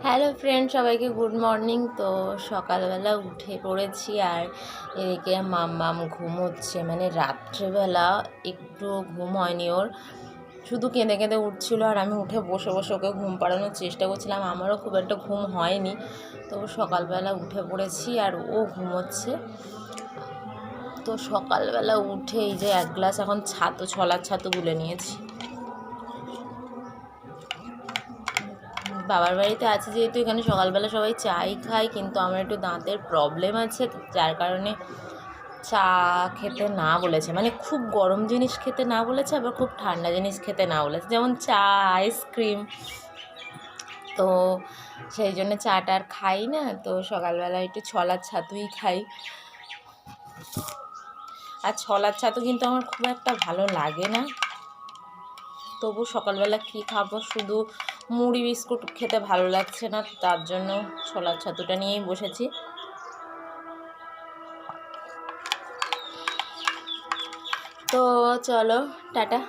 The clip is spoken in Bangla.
হ্যালো ফ্রেন্ড, সবাইকে গুড মর্নিং। তো সকালবেলা উঠে পড়েছি আর এদিকে মাম্মাম ঘুমোচ্ছে, মানে রাত্রেবেলা একটু ঘুম হয়নি ওর, শুধু কেঁদে কেঁদে উঠছিল আর আমি উঠে বসে বসে ওকে ঘুম পাড়ানোর চেষ্টা করছিলাম। আমারও খুব একটা ঘুম হয়নি, তো সকালবেলা উঠে পড়েছি আর ও ঘুমোচ্ছে। তো সকালবেলা উঠে এই যে এক গ্লাস এখন ছোলার ছাতু গুলে নিয়েছি। বাবার বাড়িতে আছে যেহেতু, এখানে সকালবেলা সবাই চাই খায়, কিন্তু আমার একটু দাঁতের প্রবলেম আছে, যার কারণে চা খেতে না বলেছে। মানে খুব গরম জিনিস খেতে না বলেছে, আবার খুব ঠান্ডা জিনিস খেতে না বলেছে, যেমন চা, আইসক্রিম। তো সেই জন্য চাটা আর খাই না, তো সকালবেলা একটু ছোলার ছাতুই খাই। আর ছোলার ছাতু কিন্তু আমার খুব একটা ভালো লাগে না, তবু সকালবেলা কী খাবো, শুধু মুড়ি বিস্কুট খেতে ভালো লাগছে না, তার জন্য ছোলার ছাতুটা নিয়েই বসেছি। তো চলো, টাটা।